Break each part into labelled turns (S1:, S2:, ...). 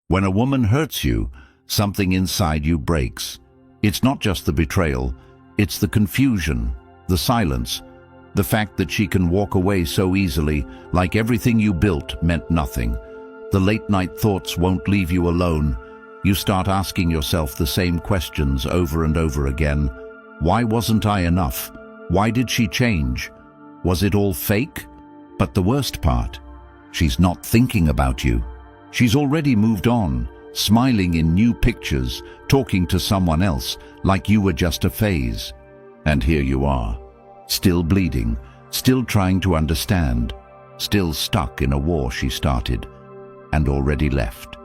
S1: When a woman hurts you, something inside you breaks. It's not just the betrayal, it's the confusion, the silence, the fact that she can walk away so easily, like everything you built meant nothing. The late-night thoughts won't leave you alone. You start asking yourself the same questions over and over again. Why wasn't I enough? Why did she change? Was it all fake? But the worst part, she's not thinking about you. She's already moved on, smiling in new pictures, talking to someone else like you were just a phase. And here you are, still bleeding, still trying to understand, still stuck in a war she started and already left.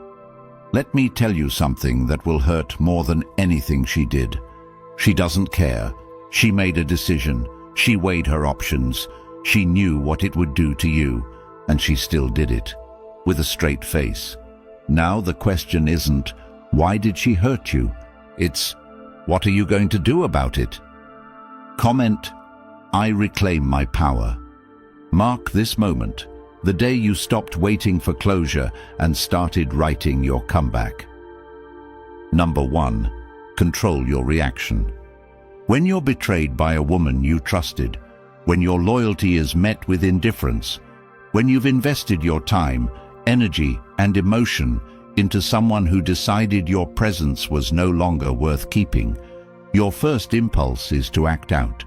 S1: Let me tell you something that will hurt more than anything she did. She doesn't care. She made a decision. She weighed her options. She knew what it would do to you, and she still did it, with a straight face. Now the question isn't, why did she hurt you? It's, what are you going to do about it? Comment, I reclaim my power. Mark this moment, the day you stopped waiting for closure and started writing your comeback. Number 1, control your reaction. When you're betrayed by a woman you trusted, when your loyalty is met with indifference, when you've invested your time, energy, and emotion into someone who decided your presence was no longer worth keeping, your first impulse is to act out,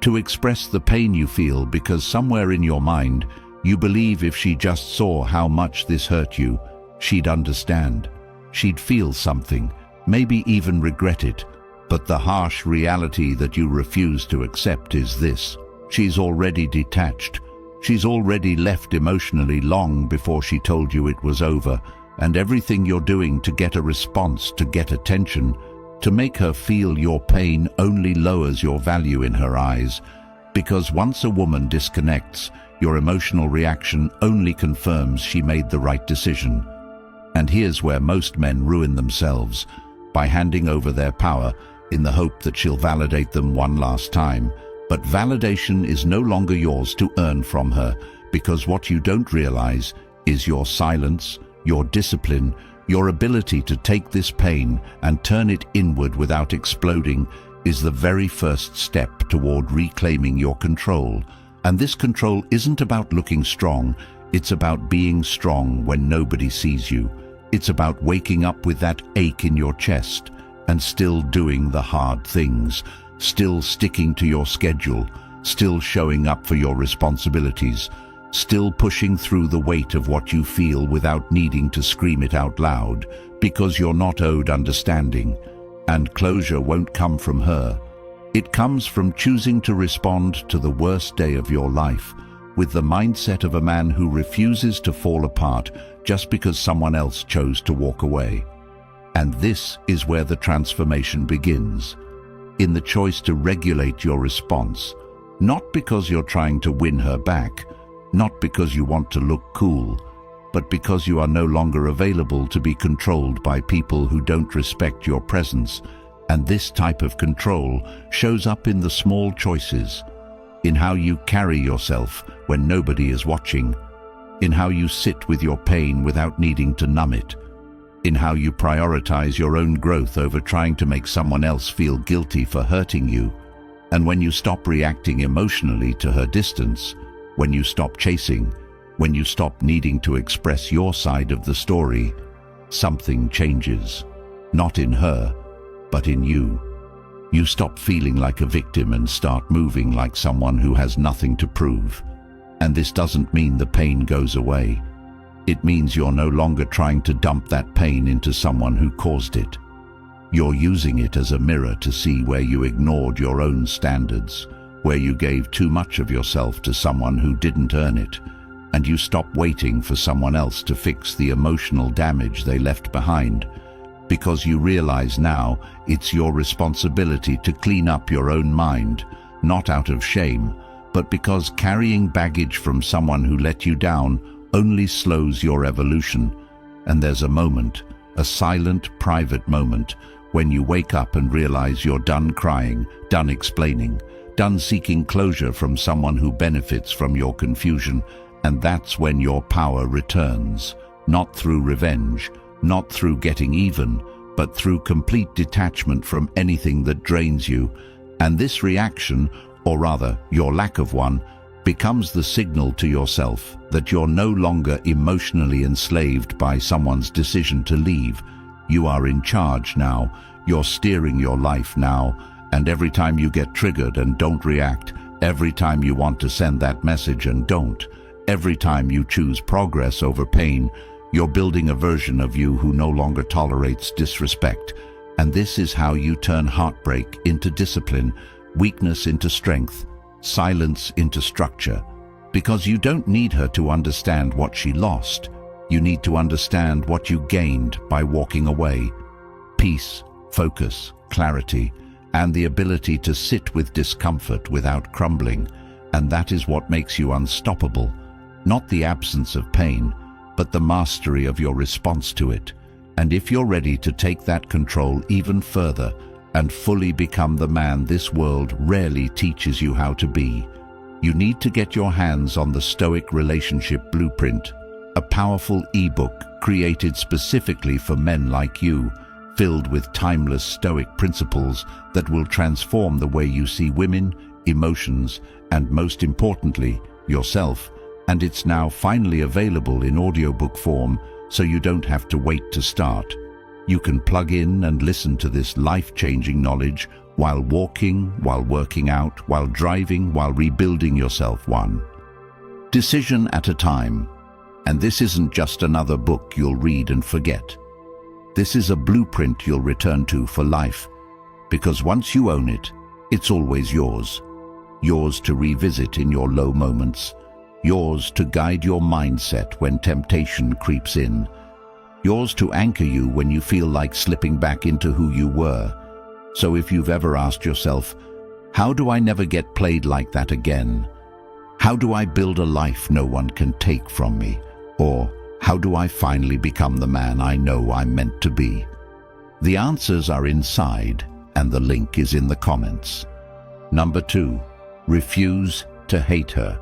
S1: to express the pain you feel because somewhere in your mind you believe if she just saw how much this hurt you, she'd understand. She'd feel something, maybe even regret it. But the harsh reality that you refuse to accept is this: she's already detached. She's already left emotionally long before she told you it was over, and everything you're doing to get a response, to get attention, to make her feel your pain only lowers your value in her eyes. Because once a woman disconnects, your emotional reaction only confirms she made the right decision. And here's where most men ruin themselves, by handing over their power in the hope that she'll validate them one last time. But validation is no longer yours to earn from her, because what you don't realize is your silence, your discipline, your ability to take this pain and turn it inward without exploding is the very first step toward reclaiming your control. And this control isn't about looking strong, it's about being strong when nobody sees you. It's about waking up with that ache in your chest and still doing the hard things, still sticking to your schedule, still showing up for your responsibilities, still pushing through the weight of what you feel without needing to scream it out loud, because you're not owed understanding. And closure won't come from her. It comes from choosing to respond to the worst day of your life with the mindset of a man who refuses to fall apart just because someone else chose to walk away. And this is where the transformation begins, in the choice to regulate your response, not because you're trying to win her back, not because you want to look cool, but because you are no longer available to be controlled by people who don't respect your presence. And this type of control shows up in the small choices, in how you carry yourself when nobody is watching, in how you sit with your pain without needing to numb it, in how you prioritize your own growth over trying to make someone else feel guilty for hurting you. And when you stop reacting emotionally to her distance, when you stop chasing, when you stop needing to express your side of the story, something changes, not in her, but in you. You stop feeling like a victim and start moving like someone who has nothing to prove. And this doesn't mean the pain goes away. It means you're no longer trying to dump that pain into someone who caused it. You're using it as a mirror to see where you ignored your own standards, where you gave too much of yourself to someone who didn't earn it, and you stop waiting for someone else to fix the emotional damage they left behind, because you realize now it's your responsibility to clean up your own mind, not out of shame, but because carrying baggage from someone who let you down only slows your evolution. And there's a moment, a silent, private moment, when you wake up and realize you're done crying, done explaining, done seeking closure from someone who benefits from your confusion. And that's when your power returns, not through revenge, not through getting even, but through complete detachment from anything that drains you. And this reaction, or rather your lack of one, becomes the signal to yourself that you're no longer emotionally enslaved by someone's decision to leave. You are in charge now, you're steering your life now, and every time you get triggered and don't react, every time you want to send that message and don't, every time you choose progress over pain, you're building a version of you who no longer tolerates disrespect. And this is how you turn heartbreak into discipline, weakness into strength, silence into structure. Because you don't need her to understand what she lost. You need to understand what you gained by walking away. Peace, focus, clarity, and the ability to sit with discomfort without crumbling. And that is what makes you unstoppable. Not the absence of pain, but the mastery of your response to it. And if you're ready to take that control even further and fully become the man this world rarely teaches you how to be, you need to get your hands on the Stoic Relationship Blueprint, a powerful ebook created specifically for men like you, filled with timeless Stoic principles that will transform the way you see women, emotions, and most importantly, yourself. And it's now finally available in audiobook form, so you don't have to wait to start. You can plug in and listen to this life-changing knowledge while walking, while working out, while driving, while rebuilding yourself one decision at a time. And this isn't just another book you'll read and forget. This is a blueprint you'll return to for life, because once you own it, it's always yours. Yours to revisit in your low moments. Yours to guide your mindset when temptation creeps in. Yours to anchor you when you feel like slipping back into who you were. So if you've ever asked yourself, how do I never get played like that again? How do I build a life no one can take from me? Or how do I finally become the man I know I'm meant to be? The answers are inside, and the link is in the comments. Number 2, refuse to hate her.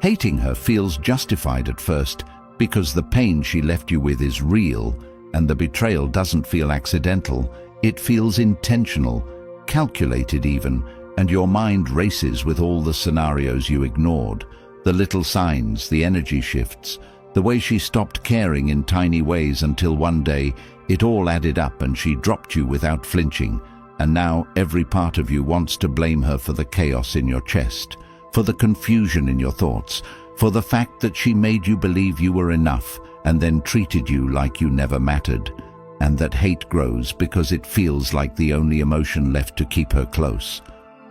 S1: Hating her feels justified at first because the pain she left you with is real, and the betrayal doesn't feel accidental. It feels intentional, calculated even, and your mind races with all the scenarios you ignored, the little signs, the energy shifts, the way she stopped caring in tiny ways until one day it all added up and she dropped you without flinching. And now every part of you wants to blame her for the chaos in your chest, for the confusion in your thoughts, for the fact that she made you believe you were enough and then treated you like you never mattered. And that hate grows because it feels like the only emotion left to keep her close.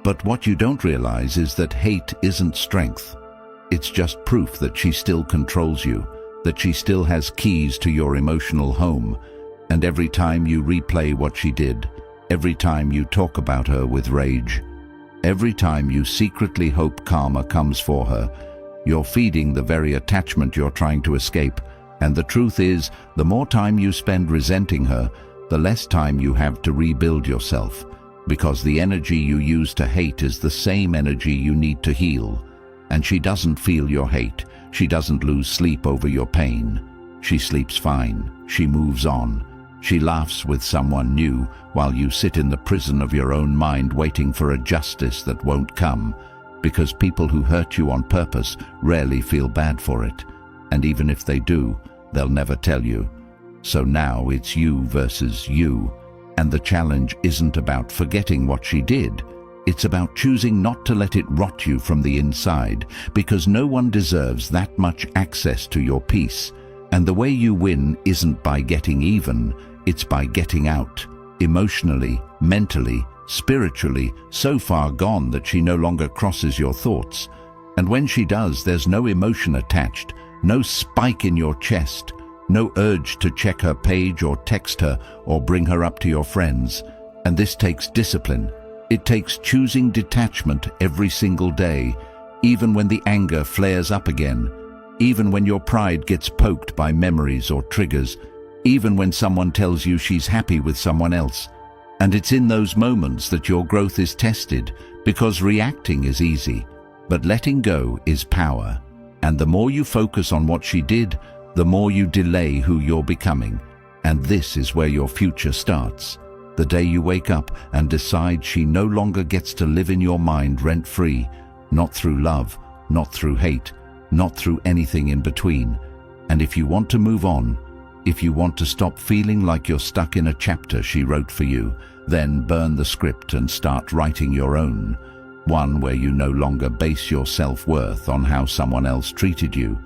S1: But what you don't realize is that hate isn't strength. It's just proof that she still controls you, that she still has keys to your emotional home. And every time you replay what she did, every time you talk about her with rage, every time you secretly hope karma comes for her, you're feeding the very attachment you're trying to escape. And the truth is, the more time you spend resenting her, the less time you have to rebuild yourself, because the energy you use to hate is the same energy you need to heal. And she doesn't feel your hate. She doesn't lose sleep over your pain. She sleeps fine. She moves on. She laughs with someone new while you sit in the prison of your own mind waiting for a justice that won't come, because people who hurt you on purpose rarely feel bad for it. And even if they do, they'll never tell you. So now it's you versus you. And the challenge isn't about forgetting what she did. It's about choosing not to let it rot you from the inside, because no one deserves that much access to your peace. And the way you win isn't by getting even, it's by getting out. Emotionally, mentally, spiritually, so far gone that she no longer crosses your thoughts. And when she does, there's no emotion attached, no spike in your chest, no urge to check her page or text her or bring her up to your friends. And this takes discipline. It takes choosing detachment every single day, even when the anger flares up again, even when your pride gets poked by memories or triggers, even when someone tells you she's happy with someone else. And it's in those moments that your growth is tested, because reacting is easy, but letting go is power. And the more you focus on what she did, the more you delay who you're becoming. And this is where your future starts. The day you wake up and decide she no longer gets to live in your mind rent-free, not through love, not through hate, not through anything in between. And if you want to move on, if you want to stop feeling like you're stuck in a chapter she wrote for you, then burn the script and start writing your own. One where you no longer base your self-worth on how someone else treated you.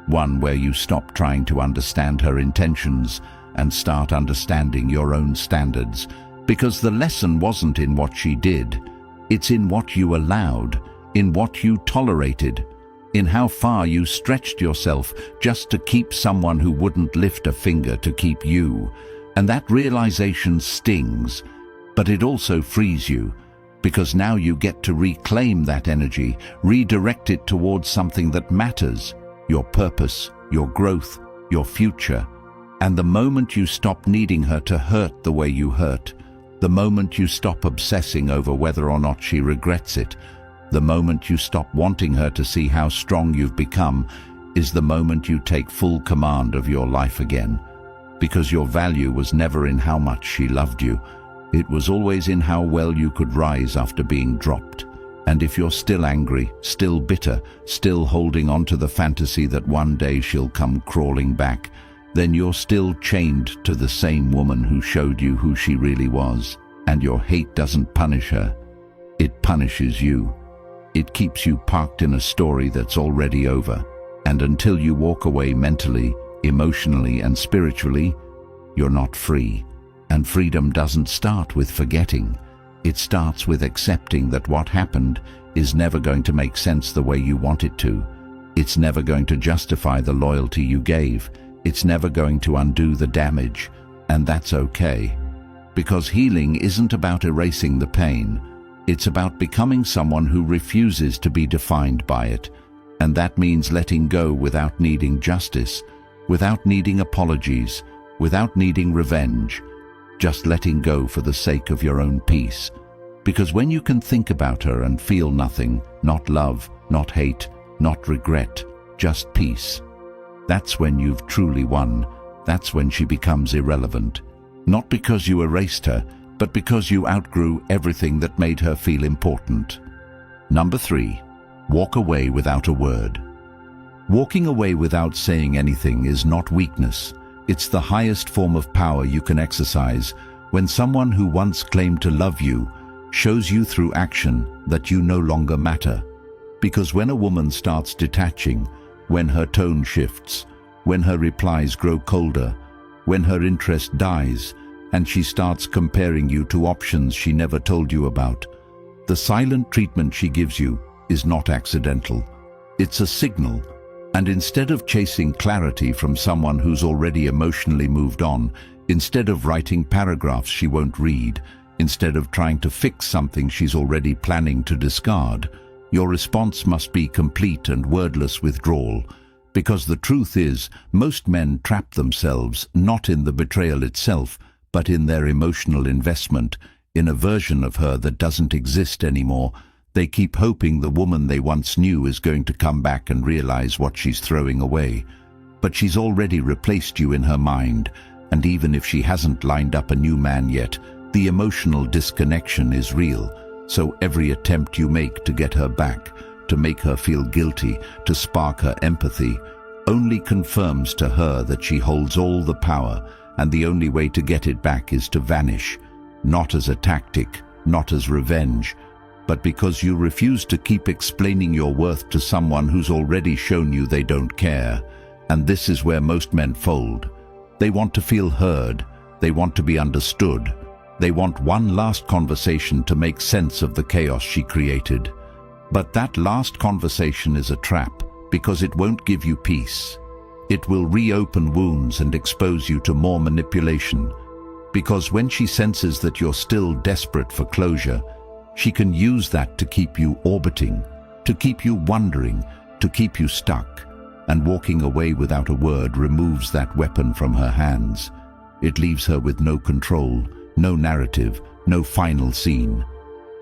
S1: One where you stop trying to understand her intentions and start understanding your own standards. Because the lesson wasn't in what she did. It's in what you allowed, in what you tolerated, in how far you stretched yourself just to keep someone who wouldn't lift a finger to keep you. And that realization stings, but it also frees you, because now you get to reclaim that energy, redirect it towards something that matters, your purpose, your growth, your future. And the moment you stop needing her to hurt the way you hurt, the moment you stop obsessing over whether or not she regrets it, the moment you stop wanting her to see how strong you've become, is the moment you take full command of your life again. Because your value was never in how much she loved you. It was always in how well you could rise after being dropped. And if you're still angry, still bitter, still holding on to the fantasy that one day she'll come crawling back, then you're still chained to the same woman who showed you who she really was. And your hate doesn't punish her. It punishes you. It keeps you parked in a story that's already over. And until you walk away mentally, emotionally, and spiritually, you're not free. And freedom doesn't start with forgetting. It starts with accepting that what happened is never going to make sense the way you want it to. It's never going to justify the loyalty you gave. It's never going to undo the damage. And that's okay. Because healing isn't about erasing the pain. It's about becoming someone who refuses to be defined by it. And that means letting go without needing justice, without needing apologies, without needing revenge. Just letting go for the sake of your own peace. Because when you can think about her and feel nothing, not love, not hate, not regret, just peace, that's when you've truly won. That's when she becomes irrelevant. Not because you erased her, but because you outgrew everything that made her feel important. Number 3, walk away without a word. Walking away without saying anything is not weakness. It's the highest form of power you can exercise when someone who once claimed to love you shows you through action that you no longer matter. Because when a woman starts detaching, when her tone shifts, when her replies grow colder, when her interest dies, and she starts comparing you to options she never told you about, the silent treatment she gives you is not accidental. It's a signal. And instead of chasing clarity from someone who's already emotionally moved on, instead of writing paragraphs she won't read, instead of trying to fix something she's already planning to discard, your response must be complete and wordless withdrawal. Because the truth is, most men trap themselves not in the betrayal itself, but in their emotional investment, in a version of her that doesn't exist anymore. They keep hoping the woman they once knew is going to come back and realize what she's throwing away. But she's already replaced you in her mind, and even if she hasn't lined up a new man yet, the emotional disconnection is real. So every attempt you make to get her back, to make her feel guilty, to spark her empathy, only confirms to her that she holds all the power, and the only way to get it back is to vanish. Not as a tactic, not as revenge, but because you refuse to keep explaining your worth to someone who's already shown you they don't care. And this is where most men fold. They want to feel heard. They want to be understood. They want one last conversation to make sense of the chaos she created. But that last conversation is a trap, because it won't give you peace. It will reopen wounds and expose you to more manipulation. Because when she senses that you're still desperate for closure, she can use that to keep you orbiting, to keep you wondering, to keep you stuck. And walking away without a word removes that weapon from her hands. It leaves her with no control, no narrative, no final scene.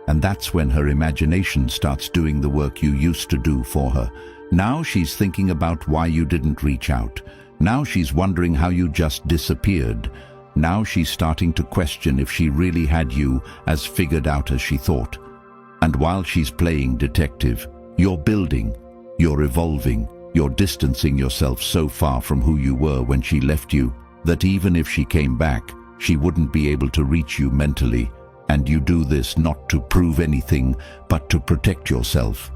S1: And that's when her imagination starts doing the work you used to do for her. Now she's thinking about why you didn't reach out. Now she's wondering how you just disappeared. Now she's starting to question if she really had you as figured out as she thought. And while she's playing detective, you're building, you're evolving, you're distancing yourself so far from who you were when she left you that even if she came back, she wouldn't be able to reach you mentally. And you do this not to prove anything, but to protect yourself.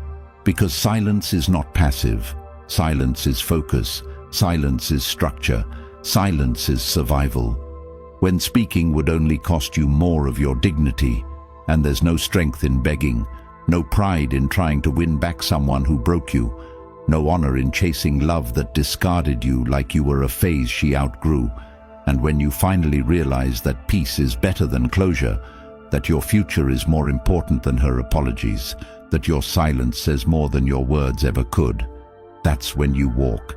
S1: Because silence is not passive. Silence is focus. Silence is structure. Silence is survival. When speaking would only cost you more of your dignity, and there's no strength in begging, no pride in trying to win back someone who broke you, no honor in chasing love that discarded you like you were a phase she outgrew. And when you finally realize that peace is better than closure, that your future is more important than her apologies, that your silence says more than your words ever could, that's when you walk.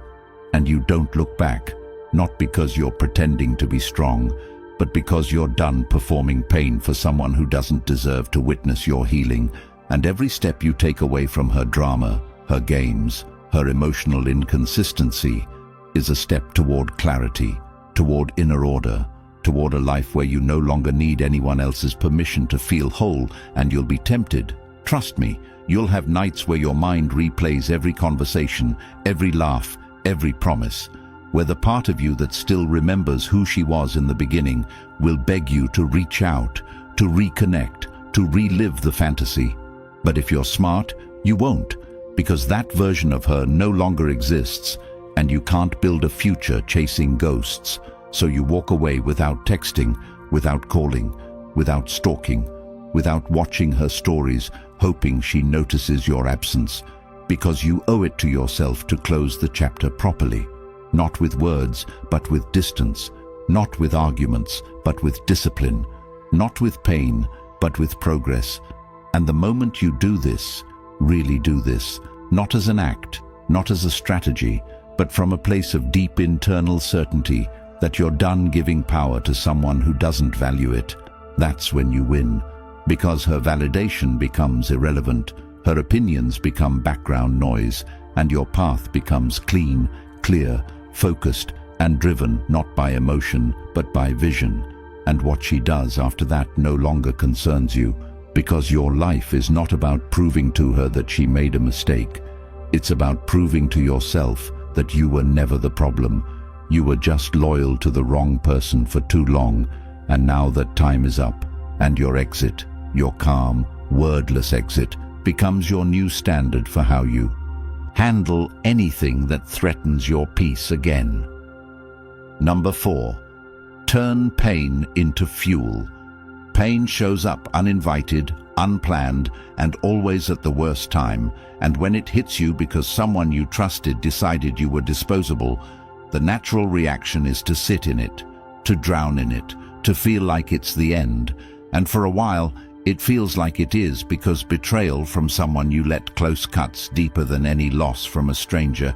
S1: And you don't look back, not because you're pretending to be strong, but because you're done performing pain for someone who doesn't deserve to witness your healing. And every step you take away from her drama, her games, her emotional inconsistency, is a step toward clarity, toward inner order, toward a life where you no longer need anyone else's permission to feel whole. And you'll be tempted. Trust me, you'll have nights where your mind replays every conversation, every laugh, every promise, where the part of you that still remembers who she was in the beginning will beg you to reach out, to reconnect, to relive the fantasy. But if you're smart, you won't, because that version of her no longer exists, and you can't build a future chasing ghosts. So you walk away without texting, without calling, without stalking, without watching her stories, hoping she notices your absence, because you owe it to yourself to close the chapter properly. Not with words, but with distance. Not with arguments, but with discipline. Not with pain, but with progress. And the moment you do this, really do this, not as an act, not as a strategy, but from a place of deep internal certainty that you're done giving power to someone who doesn't value it, that's when you win. Because her validation becomes irrelevant, her opinions become background noise, and your path becomes clean, clear, focused, and driven not by emotion, but by vision. And what she does after that no longer concerns you, because your life is not about proving to her that she made a mistake. It's about proving to yourself that you were never the problem. You were just loyal to the wrong person for too long, and now that time is up, and your exit, your calm, wordless exit, becomes your new standard for how you handle anything that threatens your peace again. Number 4. Turn pain into fuel. Pain shows up uninvited, unplanned, and always at the worst time, and when it hits you because someone you trusted decided you were disposable, the natural reaction is to sit in it, to drown in it, to feel like it's the end. And for a while, it feels like it is, because betrayal from someone you let close cuts deeper than any loss from a stranger.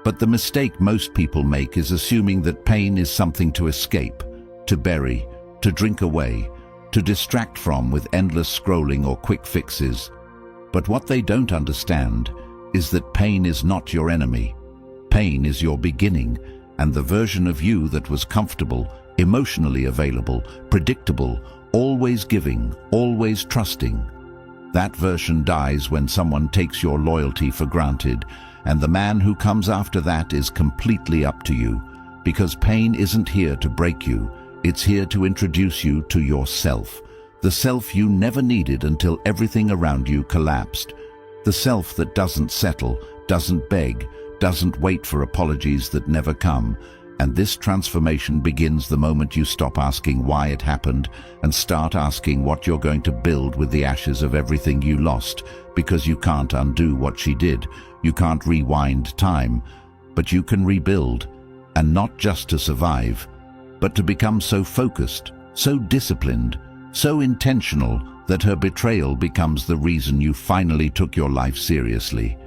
S1: But the mistake most people make is assuming that pain is something to escape, to bury, to drink away, to distract from with endless scrolling or quick fixes. But what they don't understand is that pain is not your enemy. Pain is your beginning, and the version of you that was comfortable, emotionally available, predictable, always giving, always trusting. That version dies when someone takes your loyalty for granted, and the man who comes after that is completely up to you, because pain isn't here to break you. It's here to introduce you to yourself, the self you never needed until everything around you collapsed, the self that doesn't settle, doesn't beg, doesn't wait for apologies that never come. And this transformation begins the moment you stop asking why it happened and start asking what you're going to build with the ashes of everything you lost, because you can't undo what she did. You can't rewind time, but you can rebuild, and not just to survive, but to become so focused, so disciplined, so intentional that her betrayal becomes the reason you finally took your life seriously.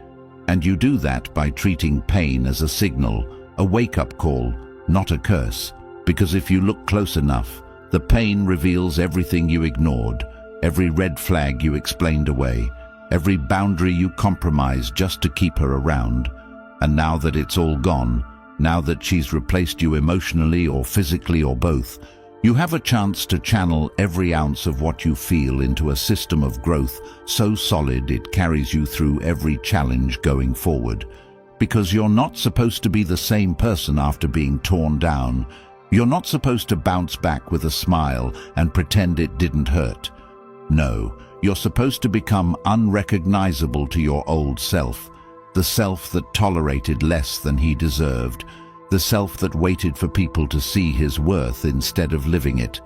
S1: And you do that by treating pain as a signal, a wake-up call, not a curse, because if you look close enough, the pain reveals everything you ignored, every red flag you explained away, every boundary you compromised just to keep her around. And now that it's all gone, Now that she's replaced you emotionally or physically or both, you have a chance to channel every ounce of what you feel into a system of growth so solid it carries you through every challenge going forward. Because you're not supposed to be the same person after being torn down. You're not supposed to bounce back with a smile and pretend it didn't hurt. No, you're supposed to become unrecognizable to your old self, the self that tolerated less than he deserved, the self that waited for people to see his worth instead of living it.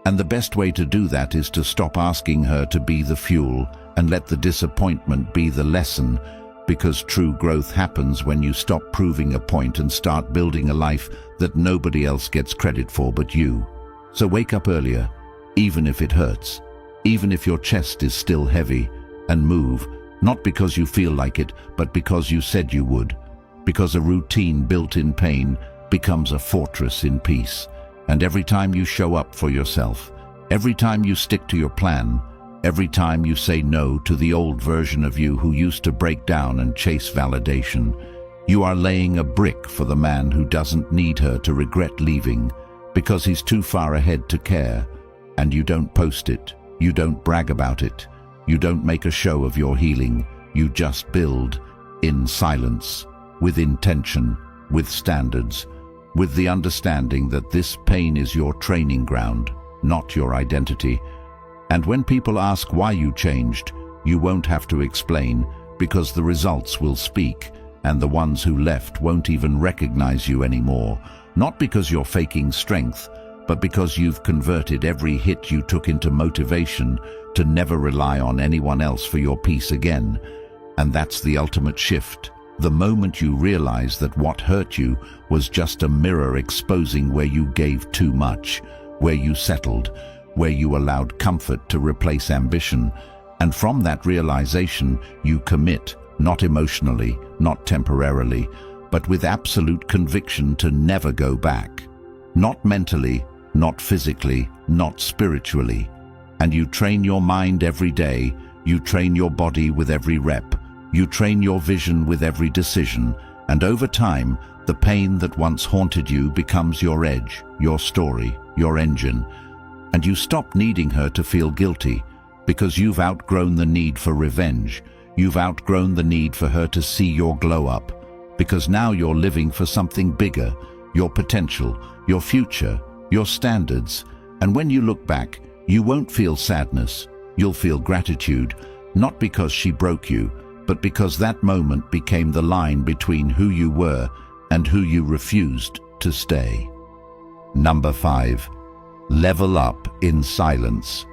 S1: And the best way to do that is to stop asking her to be the fuel and let the disappointment be the lesson, because true growth happens when you stop proving a point and start building a life that nobody else gets credit for but you. So wake up earlier, even if it hurts, even if your chest is still heavy, and move, not because you feel like it, but because you said you would. Because a routine built in pain becomes a fortress in peace. And every time you show up for yourself, every time you stick to your plan, every time you say no to the old version of you who used to break down and chase validation, you are laying a brick for the man who doesn't need her to regret leaving because he's too far ahead to care. And you don't post it, you don't brag about it, you don't make a show of your healing, you just build in silence, with intention, with standards, with the understanding that this pain is your training ground, not your identity. And when people ask why you changed, you won't have to explain, because the results will speak, and the ones who left won't even recognize you anymore, not because you're faking strength, but because you've converted every hit you took into motivation to never rely on anyone else for your peace again. And that's the ultimate shift, the moment you realize that what hurt you was just a mirror exposing where you gave too much, where you settled, where you allowed comfort to replace ambition. And from that realization, you commit, not emotionally, not temporarily, but with absolute conviction to never go back. Not mentally, not physically, not spiritually. And you train your mind every day, you train your body with every rep, you train your vision with every decision, and over time, the pain that once haunted you becomes your edge, your story, your engine. And you stop needing her to feel guilty, because you've outgrown the need for revenge. You've outgrown the need for her to see your glow up, because now you're living for something bigger, your potential, your future, your standards. And when you look back, you won't feel sadness, you'll feel gratitude, not because she broke you, but because that moment became the line between who you were and who you refused to stay. Number 5. Level up in silence.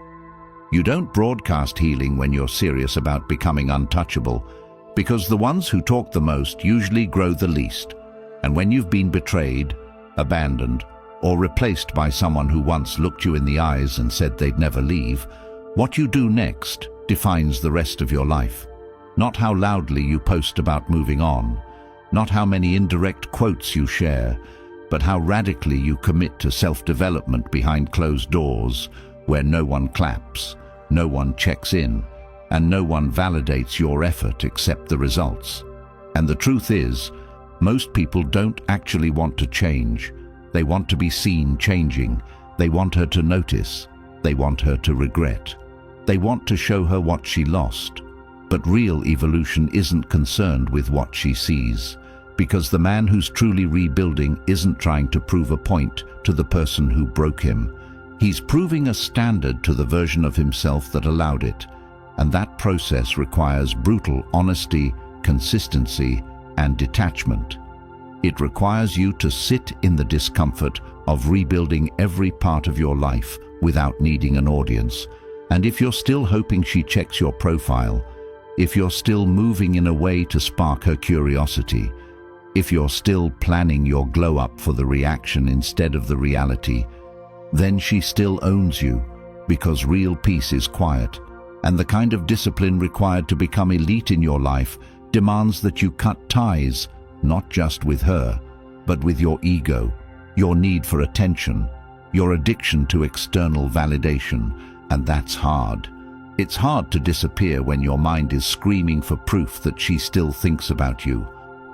S1: You don't broadcast healing when you're serious about becoming untouchable, because the ones who talk the most usually grow the least. And when you've been betrayed, abandoned, or replaced by someone who once looked you in the eyes and said they'd never leave, what you do next defines the rest of your life. Not how loudly you post about moving on, not how many indirect quotes you share, but how radically you commit to self-development behind closed doors, where no one claps, no one checks in, and no one validates your effort except the results. And the truth is, most people don't actually want to change. They want to be seen changing. They want her to notice. They want her to regret. They want to show her what she lost. But real evolution isn't concerned with what she sees, because the man who's truly rebuilding isn't trying to prove a point to the person who broke him. He's proving a standard to the version of himself that allowed it. And that process requires brutal honesty, consistency, and detachment. It requires you to sit in the discomfort of rebuilding every part of your life without needing an audience. And if you're still hoping she checks your profile, if you're still moving in a way to spark her curiosity, if you're still planning your glow up for the reaction instead of the reality, then she still owns you, because real peace is quiet, and the kind of discipline required to become elite in your life demands that you cut ties, not just with her, but with your ego, your need for attention, your addiction to external validation. And that's hard. It's hard to disappear when your mind is screaming for proof that she still thinks about you.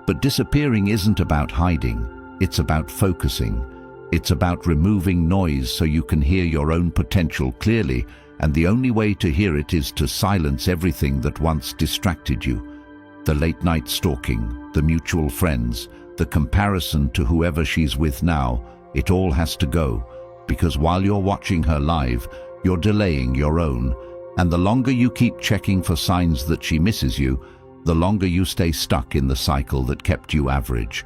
S1: But disappearing isn't about hiding. It's about focusing. It's about removing noise so you can hear your own potential clearly, and the only way to hear it is to silence everything that once distracted you. The late-night stalking, the mutual friends, the comparison to whoever she's with now, it all has to go, because while you're watching her live, you're delaying your own, and the longer you keep checking for signs that she misses you, the longer you stay stuck in the cycle that kept you average.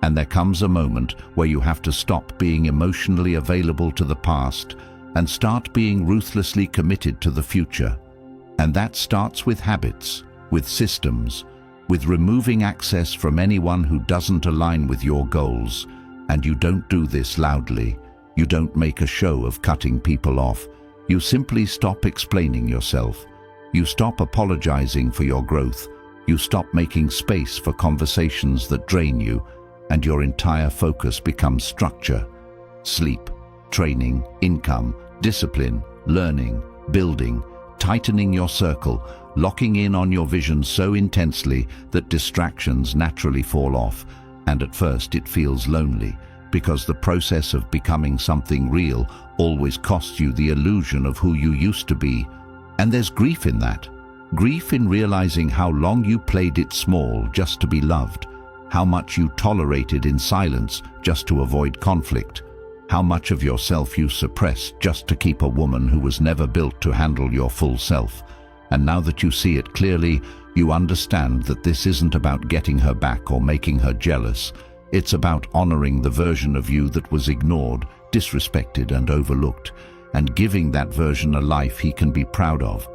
S1: And there comes a moment where you have to stop being emotionally available to the past and start being ruthlessly committed to the future. And that starts with habits, with systems, with removing access from anyone who doesn't align with your goals. And you don't do this loudly. You don't make a show of cutting people off. You simply stop explaining yourself. You stop apologizing for your growth. You stop making space for conversations that drain you, and your entire focus becomes structure. Sleep, training, income, discipline, learning, building, tightening your circle, locking in on your vision so intensely that distractions naturally fall off. And at first it feels lonely, because the process of becoming something real always costs you the illusion of who you used to be. And there's grief in that. Grief in realizing how long you played it small just to be loved, how much you tolerated in silence just to avoid conflict, how much of yourself you suppressed just to keep a woman who was never built to handle your full self. And now that you see it clearly, you understand that this isn't about getting her back or making her jealous. It's about honoring the version of you that was ignored, disrespected, and overlooked, and giving that version a life he can be proud of.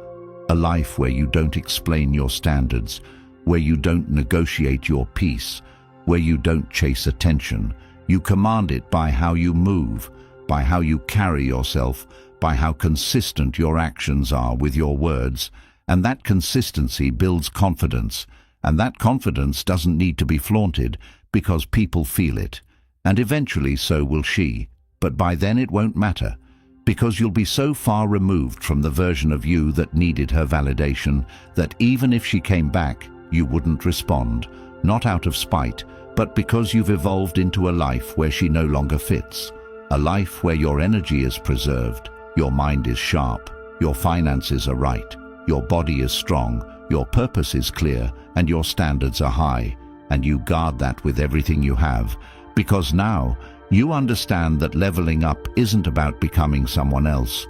S1: A life where you don't explain your standards, where you don't negotiate your peace, where you don't chase attention. You command it by how you move, by how you carry yourself, by how consistent your actions are with your words. And that consistency builds confidence, and that confidence doesn't need to be flaunted because people feel it. And eventually so will she, but by then it won't matter, because you'll be so far removed from the version of you that needed her validation that even if she came back, you wouldn't respond, not out of spite, but because you've evolved into a life where she no longer fits, a life where your energy is preserved, your mind is sharp, your finances are right, your body is strong, your purpose is clear, and your standards are high, and you guard that with everything you have, because now you understand that leveling up isn't about becoming someone else.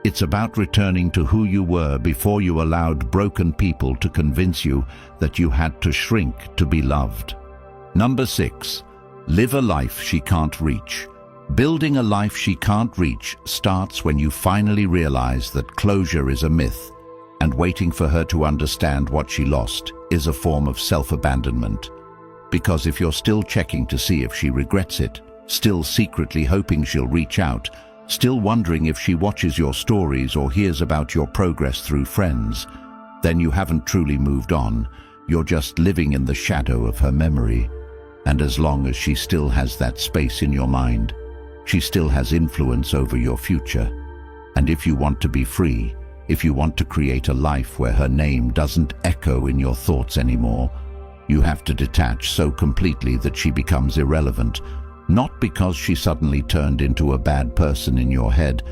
S1: It's about returning to who you were before you allowed broken people to convince you that you had to shrink to be loved. Number 6. Live a life she can't reach. Building a life she can't reach starts when you finally realize that closure is a myth, and waiting for her to understand what she lost is a form of self-abandonment. Because if you're still checking to see if she regrets it, still secretly hoping she'll reach out, still wondering if she watches your stories or hears about your progress through friends, then you haven't truly moved on. You're just living in the shadow of her memory. And as long as she still has that space in your mind, she still has influence over your future. And if you want to be free, if you want to create a life where her name doesn't echo in your thoughts anymore, you have to detach so completely that she becomes irrelevant, not because she suddenly turned into a bad person in your head,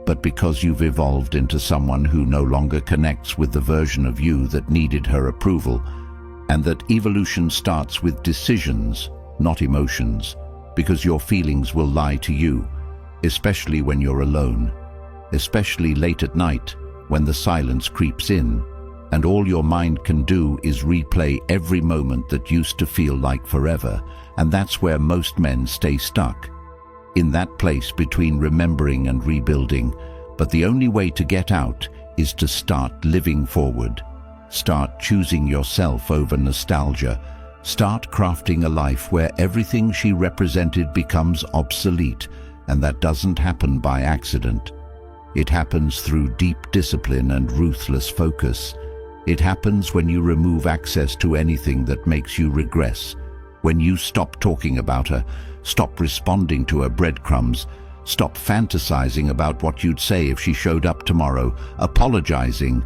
S1: but because you've evolved into someone who no longer connects with the version of you that needed her approval, and that evolution starts with decisions, not emotions, because your feelings will lie to you, especially when you're alone, especially late at night when the silence creeps in, and all your mind can do is replay every moment that used to feel like forever. And that's where most men stay stuck, in that place between remembering and rebuilding. But the only way to get out is to start living forward. Start choosing yourself over nostalgia. Start crafting a life where everything she represented becomes obsolete, and that doesn't happen by accident. It happens through deep discipline and ruthless focus. It happens when you remove access to anything that makes you regress. When you stop talking about her, stop responding to her breadcrumbs, stop fantasizing about what you'd say if she showed up tomorrow, apologizing,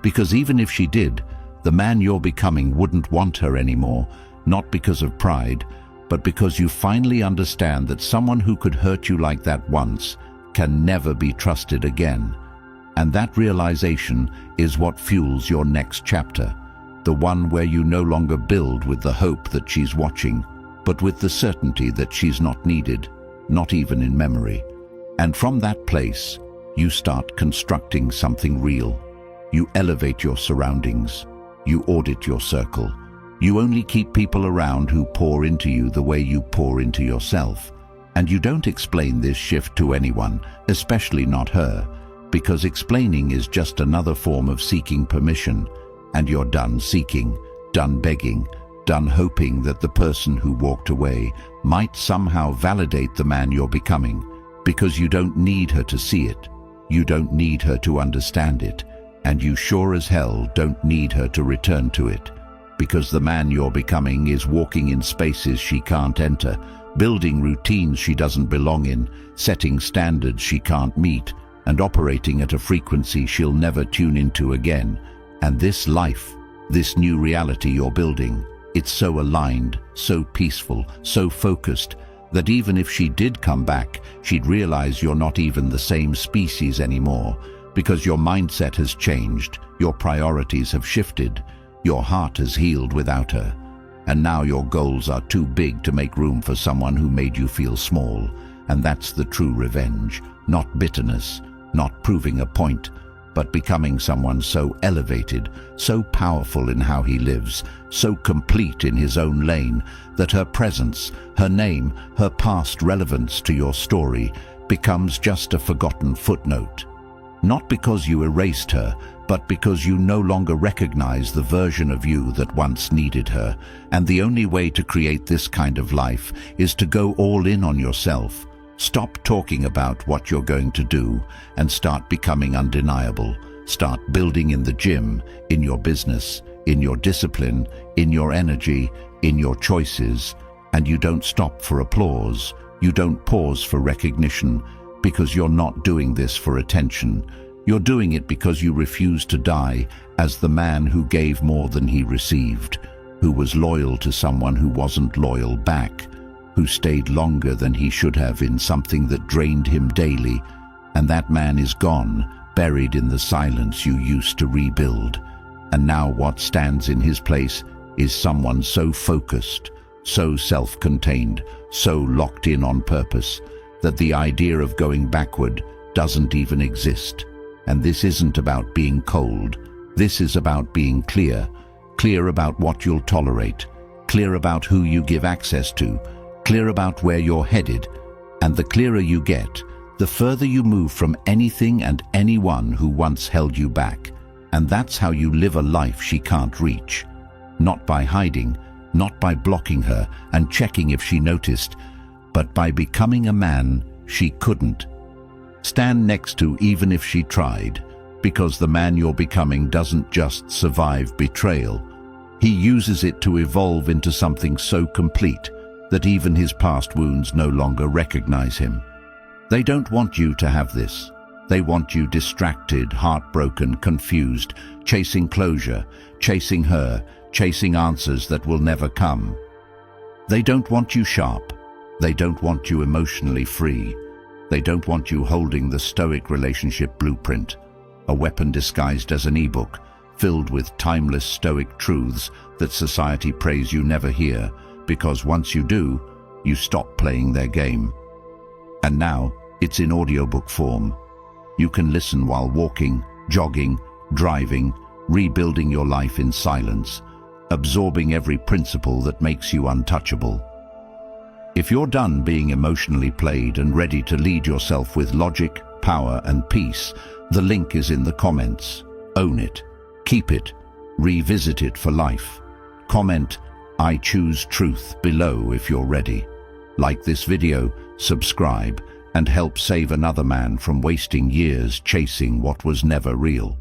S1: because even if she did, the man you're becoming wouldn't want her anymore, not because of pride, but because you finally understand that someone who could hurt you like that once can never be trusted again. And that realization is what fuels your next chapter, the one where you no longer build with the hope that she's watching, but with the certainty that she's not needed, not even in memory. And from that place, you start constructing something real. You elevate your surroundings. You audit your circle. You only keep people around who pour into you the way you pour into yourself. And you don't explain this shift to anyone, especially not her, because explaining is just another form of seeking permission, and you're done seeking, done begging, done hoping that the person who walked away might somehow validate the man you're becoming, because you don't need her to see it, you don't need her to understand it, and you sure as hell don't need her to return to it, because the man you're becoming is walking in spaces she can't enter, building routines she doesn't belong in, setting standards she can't meet, and operating at a frequency she'll never tune into again. And this life, this new reality you're building, it's so aligned, so peaceful, so focused, that even if she did come back, she'd realize you're not even the same species anymore, because your mindset has changed, your priorities have shifted, your heart has healed without her, and now your goals are too big to make room for someone who made you feel small. And that's the true revenge, not bitterness, not proving a point, but becoming someone so elevated, so powerful in how he lives, so complete in his own lane, that her presence, her name, her past relevance to your story becomes just a forgotten footnote. Not because you erased her, but because you no longer recognize the version of you that once needed her. And the only way to create this kind of life is to go all in on yourself. Stop talking about what you're going to do and start becoming undeniable. Start building in the gym, in your business, in your discipline, in your energy, in your choices. And you don't stop for applause. You don't pause for recognition, because you're not doing this for attention. You're doing it because you refuse to die as the man who gave more than he received, who was loyal to someone who wasn't loyal back, who stayed longer than he should have in something that drained him daily. And that man is gone, buried in the silence you used to rebuild. And now what stands in his place is someone so focused, so self-contained, so locked in on purpose, that the idea of going backward doesn't even exist. And this isn't about being cold. This is about being clear. Clear about what you'll tolerate. Clear about who you give access to. Clear about where you're headed. And the clearer you get, the further you move from anything and anyone who once held you back. And that's how you live a life she can't reach. Not by hiding, not by blocking her and checking if she noticed, but by becoming a man she couldn't stand next to even if she tried, because the man you're becoming doesn't just survive betrayal. He uses it to evolve into something so complete that even his past wounds no longer recognize him. They don't want you to have this. They want you distracted, heartbroken, confused, chasing closure, chasing her, chasing answers that will never come. They don't want you sharp. They don't want you emotionally free. They don't want you holding the Stoic relationship blueprint, a weapon disguised as an ebook, filled with timeless Stoic truths that society prays you never hear, because once you do, you stop playing their game. And now, it's in audiobook form. You can listen while walking, jogging, driving, rebuilding your life in silence, absorbing every principle that makes you untouchable. If you're done being emotionally played and ready to lead yourself with logic, power, and peace, the link is in the comments. Own it, keep it, revisit it for life. Comment, "I choose truth" below if you're ready. Like this video, subscribe, and help save another man from wasting years chasing what was never real.